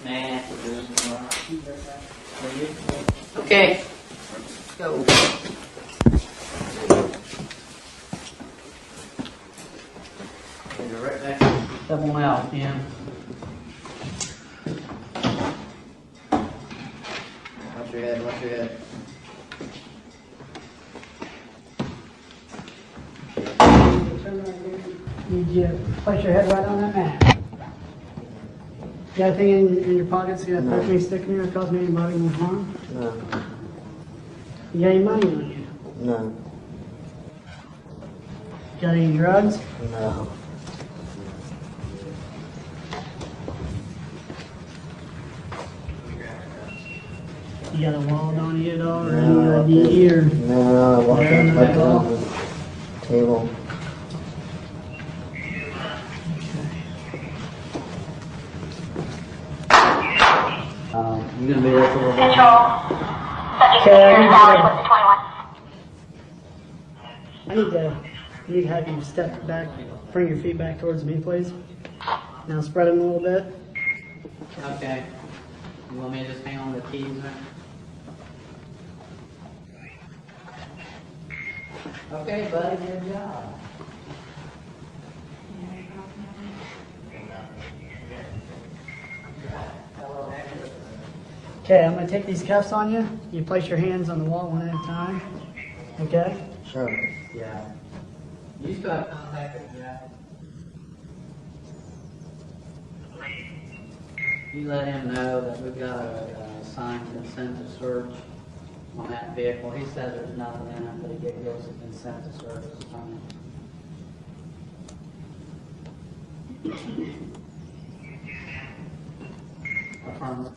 Nah, religion wrong. Okay. Let's go. Right back. Step on out, yeah. Watch your head, watch your head. Need you to place your head right on that mat. You got anything in your pockets? You got a pepperoni stick in there causing anybody any harm? No. You got any money on you? No. Got any drugs? No. You got a wallet on you at all, or any ID or? No, I walked No, up not at to all. the table. You gonna be there for a while? I need to have you step back, bring your feet back towards me, please. Now spread them a little bit. Okay. You want me to just hang on the keys there? Okay, buddy, good job. Okay, I'm going to take these cuffs on you. You place your hands on the wall one at a time. Okay? Sure. Yeah. You still have contact with Jack. You let him know that we've got a signed consent to search on that vehicle. He says there's nothing in it, but he gives a consent to search. Affirmative.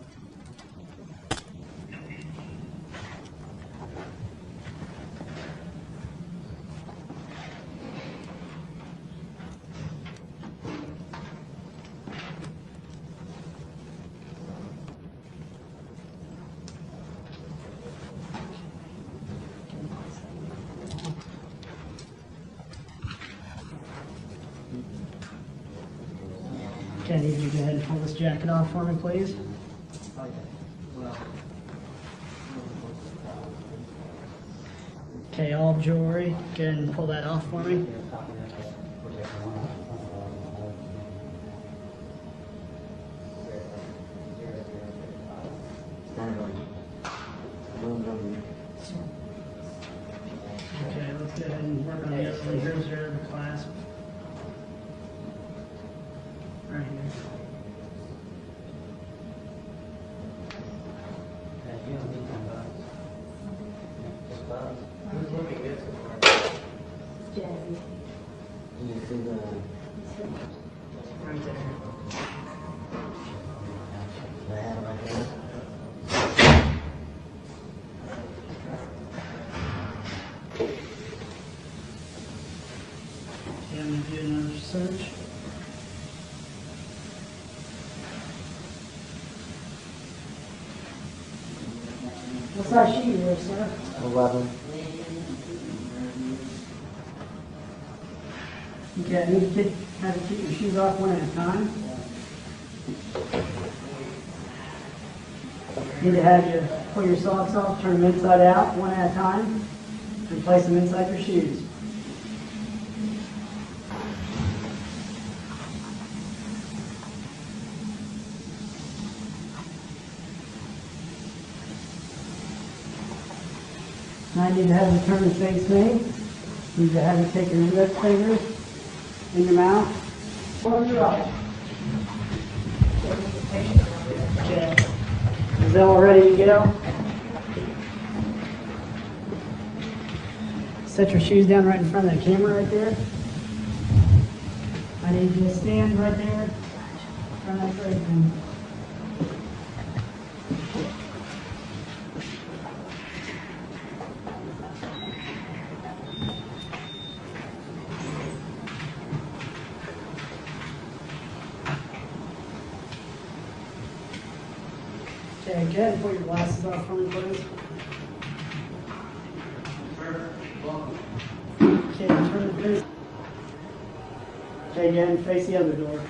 Okay, I need you to go ahead and pull this jacket off for me, please. Okay, all jewelry. Go ahead and pull that off for me. Okay, let's go ahead and work on the other one. Here's your other clasp. Right here. You see the... Right there. the hat right there? What size shoe you wear, sir? 11. Okay, you need to have to keep your shoes off one at a time. You need to have your pull your socks off, turn them inside out one at a time, and place them inside your shoes. Now you need to have you turn and face me. You need to have you take your index fingers in your mouth. Close your eyes. Okay. Is that all ready to go? Set your shoes down right in front of the camera right there. I need you to stand right there. Turn that right in. Okay, good. Put your glasses off for me, please. Okay, turn the face. Okay, again, face the other door.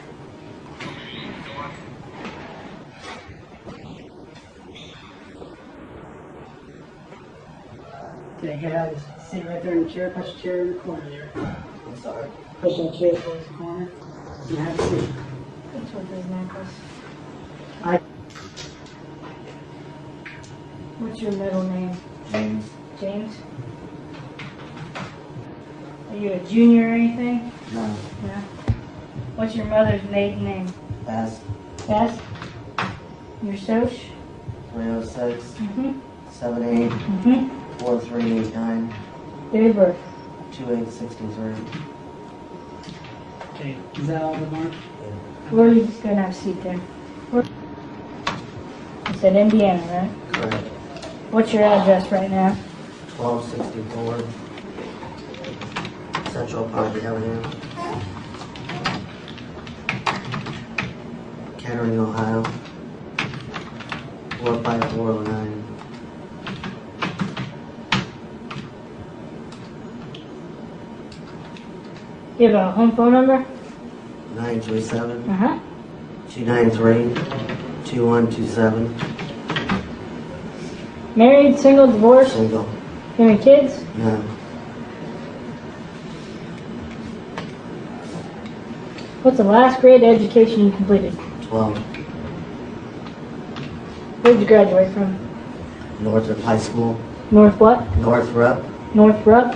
Okay, get out. Sit right there in the chair. Push the chair in the corner there. I'm sorry. Push that chair towards the corner. You have a seat. Which one's his necklace? I What's your middle name? James. James? Are you a junior or anything? No. No. What's your mother's maiden name? Best. Bess? Your soch? 306 Mm-hmm. 78 Mm-hmm. 4389 Date of birth? 2863. okay. Is that all the mark? Where are you going to have a seat there? Where? You said Indiana, right? Correct. What's your address right now? 1264 Central Park Avenue, Kettering, Ohio, 45409. You have a home phone number? 937 Uh-huh. 293 2127. Married, single, divorced? Single. You have any kids? No. What's the last grade education you completed? 12. Where did you graduate from? Northrop High School. North what? Northrop. Northrop?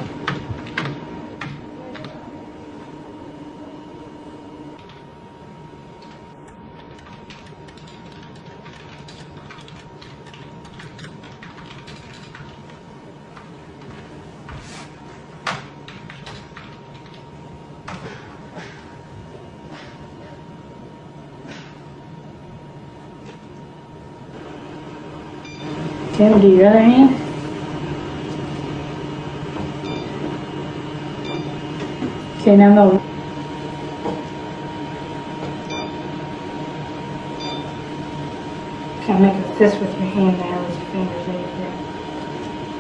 Tim, do your other hand? Okay, now no. Kind of make a fist with your hand now with your fingers right there.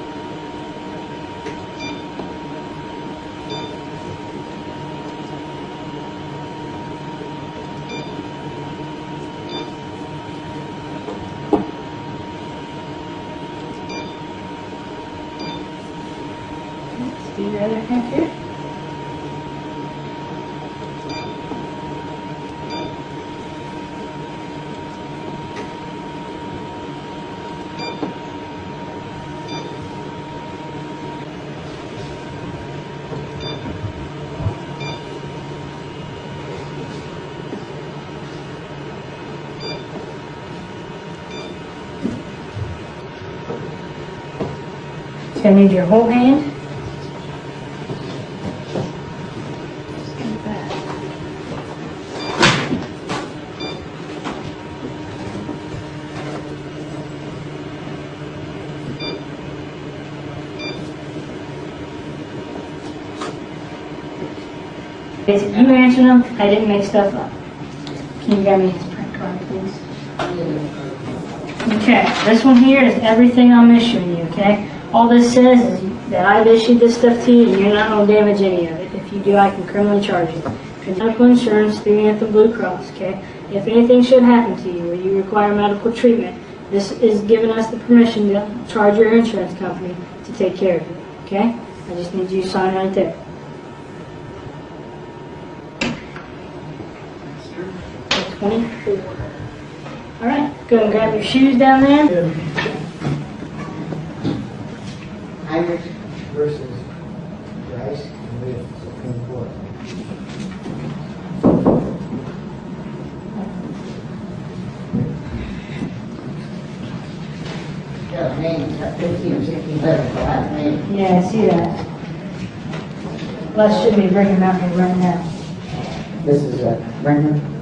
Let's do your other hand here. So I need your whole hand. Just kind of back. Okay, so you answer them. I didn't make stuff up. Can you grab me his print card, please? Okay, this one here is everything I'm issuing you, okay? All this says is that I've issued this stuff to you and you're not going to damage any of it. If you do, I can criminally charge you. Medical insurance through Anthem Blue Cross, okay? If anything should happen to you or you require medical treatment, this is giving us the permission to charge your insurance company to take care of you, okay? I just need you to sign right there. That's 24. All right, go and grab your shoes down there. Irish versus Rice with Supreme Court. Yeah, names, 15 or 16 letters, the last name. Yeah, I see that. Les should be bringing them out here right now. This is Brendan.